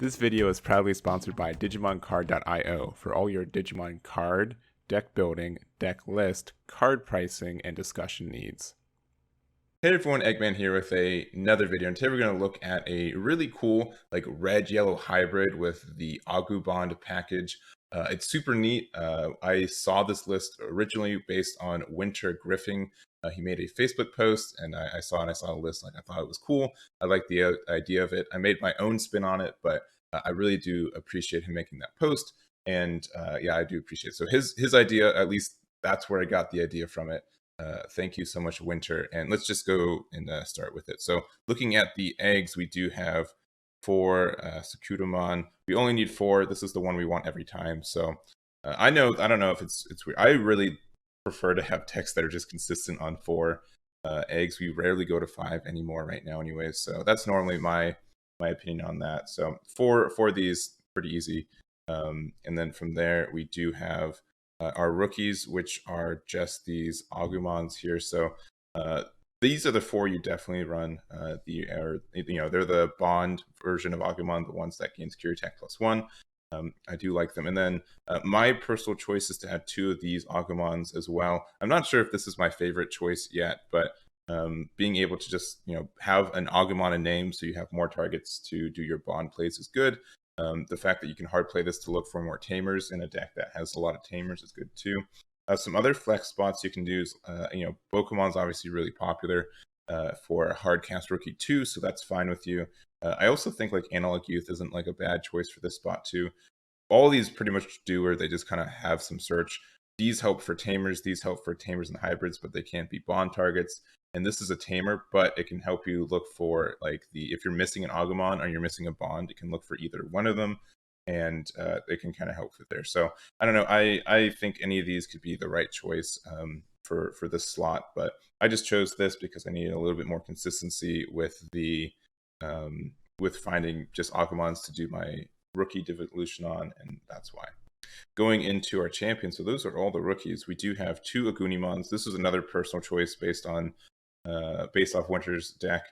This video is proudly sponsored by DigimonCard.io for all your Digimon card, deck building, deck list, card pricing, and discussion needs. Hey everyone, Egman here with another video, and today we're going to look at a really cool red-yellow hybrid with the AguBond package. It's super neat. I saw this list originally based on Wynter Griffing. He made a Facebook post, and I saw the list. I thought it was cool. I like the idea of it. I made my own spin on it, but I really do appreciate him making that post. And yeah, I do appreciate it. So his idea, at least that's where I got the idea from it. Thank you so much, Wynter. And let's just go and start with it. So looking at the eggs, we do have 4 Susanaman. We only need 4. This is the one we want every time. So I don't know if it's weird. I really prefer to have decks that are just consistent on 4 eggs. We rarely go to 5 anymore right now anyways. So that's normally my opinion on that. So 4 of these, pretty easy. And then from there, we do have our rookies, which are just these Agumons here. So these are the 4 you definitely run. They're the bond version of Agumon, the ones that gain security attack +1. I do like them. And then my personal choice is to add 2 of these Agumons as well. I'm not sure if this is my favorite choice yet, but being able to just have an Agumon in name so you have more targets to do your bond plays is good. The fact that you can hard play this to look for more Tamers in a deck that has a lot of Tamers is good too. Some other flex spots you can do is, Pokemon's obviously really popular for hard cast rookie too, so that's fine with you. I also think Analog Youth isn't a bad choice for this spot too. All these pretty much do, or they just kind of have some search. These help for Tamers, these help for Tamers and hybrids, but they can't be bond targets. And this is a Tamer, but it can help you look for if you're missing an Agumon or you're missing a bond, it can look for either one of them, and it can kind of help with there. So I don't know. I think any of these could be the right choice for this slot, but I just chose this because I needed a little bit more consistency with the with finding just Agumons to do my rookie devolution on, and that's why. Going into our champion, so those are all the rookies. We do have 2 Agunimons. This is another personal choice based off Wynter's deck.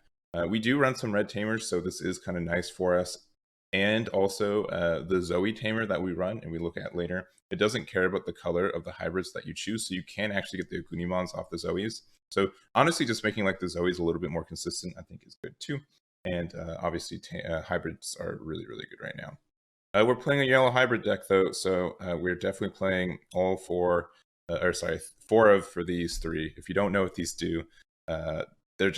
We do run some red Tamers, so this is kind of nice for us. And also the Zoe Tamer that we run and we look at later, it doesn't care about the color of the hybrids that you choose, so you can actually get the Agunimons off the Zoes. So honestly, just making the Zoes a little bit more consistent, I think is good too. And obviously hybrids are really, really good right now. We're playing a yellow hybrid deck though, so we're definitely playing all 4 for these 3. If you don't know what these do, they're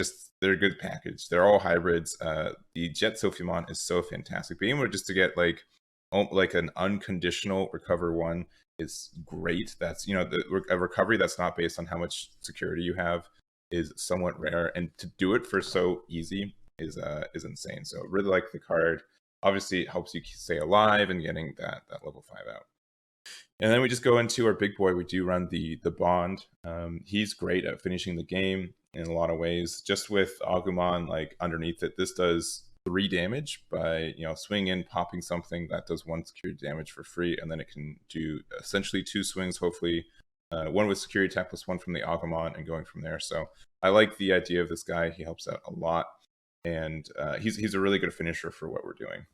a good package. They're all hybrids. The Jet Sophimon is so fantastic. Being able just to get an unconditional recover 1 is great. That's a recovery that's not based on how much security you have is somewhat rare, and to do it for so easy is insane. So I really like the card. Obviously, it helps you stay alive and getting that level 5 out. And then we just go into our big boy. We do run the bond. He's great at finishing the game in a lot of ways. Just with Agumon underneath it, this does 3 damage by swinging in, popping something that does 1 security damage for free, and then it can do essentially 2 swings, hopefully 1 with security attack +1 from the Agumon, and going from there. So I like the idea of this guy. He helps out a lot, and he's a really good finisher for what we're doing.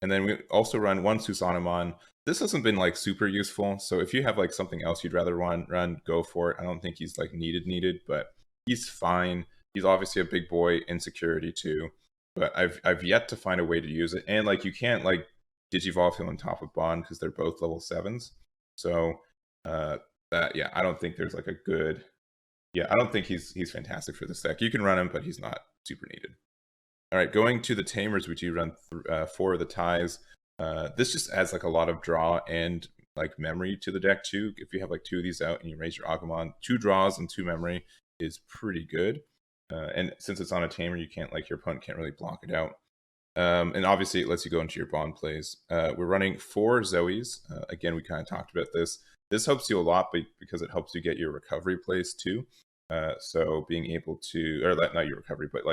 And then we also run 1 Susanaman. This hasn't been super useful, so if you have something else you'd rather run, go for it. I don't think he's needed, but he's fine. He's obviously a big boy in security too, but I've yet to find a way to use it. And you can't Digivolve him on top of Bond because they're both level 7s. So I don't think there's a good. Yeah, I don't think he's fantastic for this deck. You can run him, but he's not super needed. All right, going to the Tamers, we do run 4 of the ties. This just adds a lot of draw and memory to the deck too. If you have 2 of these out and you raise your Agumon, 2 draws and 2 memory is pretty good. And since it's on a Tamer, you can't your opponent can't really block it out. And obviously, it lets you go into your bond plays. We're running 4 Zoes. Again, we kind of talked about this. This helps you a lot because it helps you get your recovery plays too. So being able to, or not your recovery, but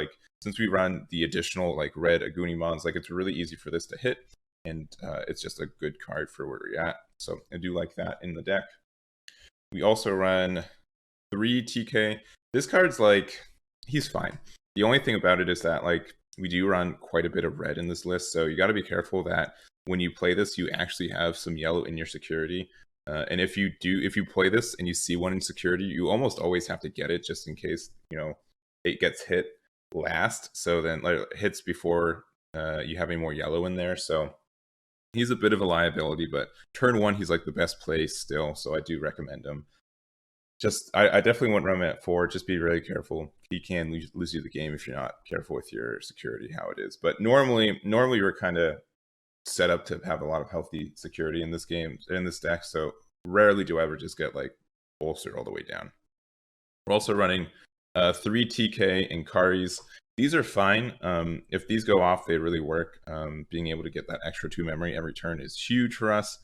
since we run the additional red Agunimons, it's really easy for this to hit, and it's just a good card for where we're at. So I do like that in the deck. We also run 3 TK. This card's he's fine. The only thing about it is that we do run quite a bit of red in this list, so you got to be careful that when you play this, you actually have some yellow in your security. And if you play this and you see one in security, you almost always have to get it just in case, you know, it gets hit last. So then like, hits before you have any more yellow in there. So he's a bit of a liability, but turn 1, he's like the best play still. So I do recommend him. I definitely wouldn't run him at 4. Just be really careful. He can lose you the game if you're not careful with your security, how it is. But normally you're kind of set up to have a lot of healthy security in this game, in this deck. So rarely do I ever just get like bolstered all the way down. We're also running Threetk and Karis. These are fine. If these go off, they really work. Being able to get that extra 2 memory every turn is huge for us.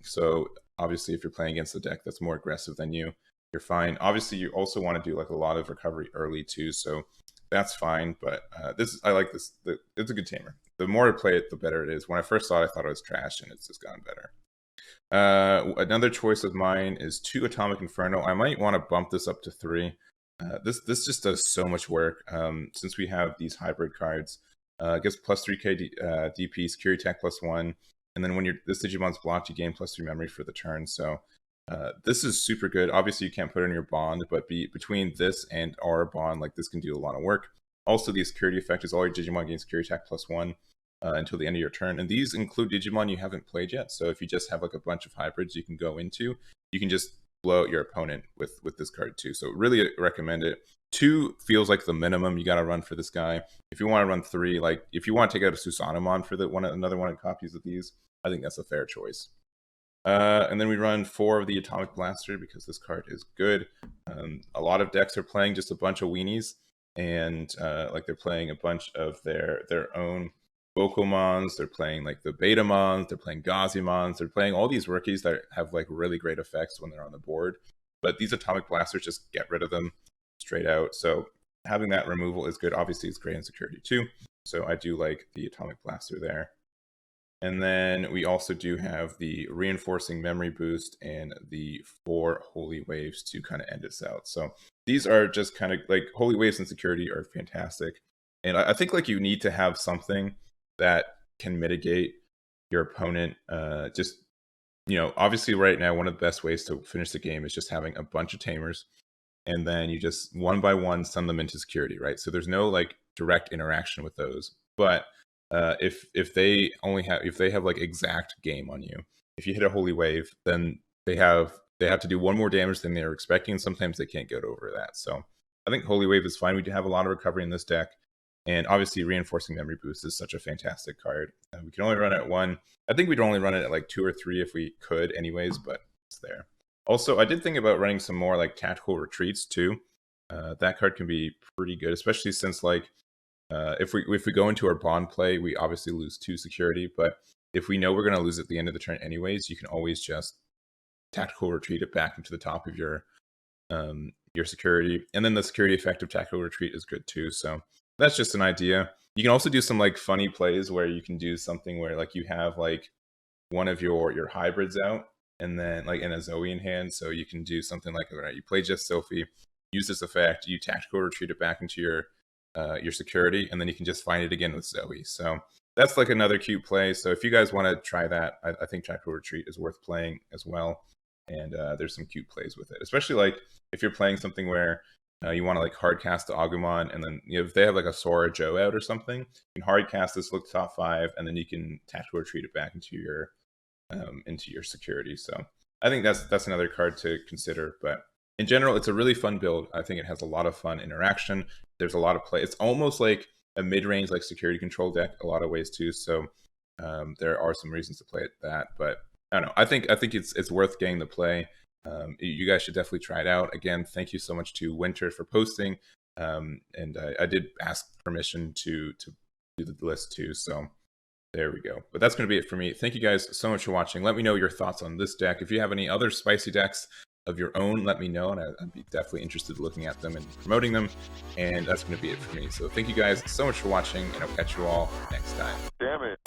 So obviously, if you're playing against a deck that's more aggressive than you, you're fine. Obviously, you also want to do like a lot of recovery early too, so that's fine. But I like this. It's a good tamer. The more I play it, the better it is. When I first saw it, I thought it was trash, and it's just gotten better. Another choice of mine is 2 Atomic Inferno. I might want to bump this up to 3. This just does so much work. Since we have these hybrid cards, gets plus 3k DP, security attack +1, and then when this Digimon's blocked, you gain +3 memory for the turn. So this is super good. Obviously, you can't put it in your bond, but between this and our bond, like this can do a lot of work. Also, the security effect is all your Digimon gain security attack +1 until the end of your turn, and these include Digimon you haven't played yet. So if you just have like a bunch of hybrids you can go into, you can just blow out your opponent with this card too. So really recommend it. 2 feels like the minimum you got to run for this guy. If you want to run 3, like if you want to take out a Susanaman for another one of copies of these, I think that's a fair choice. And then we run 4 of the Atomic Blaster because this card is good. A lot of decks are playing just a bunch of weenies, and like they're playing a bunch of their own Vocalmons, they're playing like the Betamons, they're playing Gazimons, they're playing all these rookies that have like really great effects when they're on the board. But these Atomic Blasters just get rid of them straight out. So having that removal is good. Obviously, it's great in security too. So I do like the Atomic Blaster there. And then we also do have the Reinforcing Memory Boost and the 4 Holy Waves to kind of end us out. So these are just kind of like Holy Waves and security are fantastic. And I think like you need to have something that can mitigate your opponent. Just, you know, obviously right now, one of the best ways to finish the game is just having a bunch of Tamers, and then you just one by one send them into security, right? So there's no like direct interaction with those. But if they have like exact game on you, if you hit a Holy Wave, then they have to do 1 more damage than they're expecting, and sometimes they can't get over that. So I think Holy Wave is fine. We do have a lot of recovery in this deck. And obviously, Reinforcing Memory Boost is such a fantastic card. We can only run it at 1. I think we'd only run it at like 2 or 3 if we could anyways, but it's there. Also, I did think about running some more like Tactical Retreats too. That card can be pretty good, especially since like if we go into our bond play, we obviously lose 2 security. But if we know we're going to lose at the end of the turn anyways, you can always just Tactical Retreat it back into the top of your security. And then the security effect of Tactical Retreat is good too. So that's just an idea. You can also do some like funny plays where you can do something where like you have like one of your hybrids out and then like in a Zoe in hand. So you can do something like, all right, you play just Sophie, use this effect, you Tactical Retreat it back into your security, and then you can just find it again with Zoe. So that's like another cute play. So if you guys want to try that, I think Tactical Retreat is worth playing as well. And there's some cute plays with it, especially like if you're playing something where you want to like hard cast the Agumon, and then if they have like a Sora Joe out or something, you can hard cast this, look top 5, and then you can Tactical Retreat it back into your security. So I think that's another card to consider. But in general, it's a really fun build. I think it has a lot of fun interaction. There's a lot of play. It's almost like a mid-range like security control deck a lot of ways too. So there are some reasons to play it that, but I don't know. I think it's worth getting the play. You guys should definitely try it out. Again, thank you so much to Wynter for posting. And I did ask permission to do the list too. So there we go. But that's going to be it for me. Thank you guys so much for watching. Let me know your thoughts on this deck. If you have any other spicy decks of your own, let me know, and I'd be definitely interested in looking at them and promoting them. And that's going to be it for me. So thank you guys so much for watching, and I'll catch you all next time. Damn it.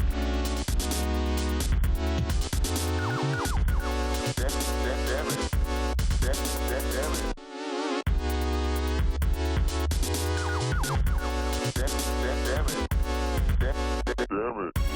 Damn it. damn it.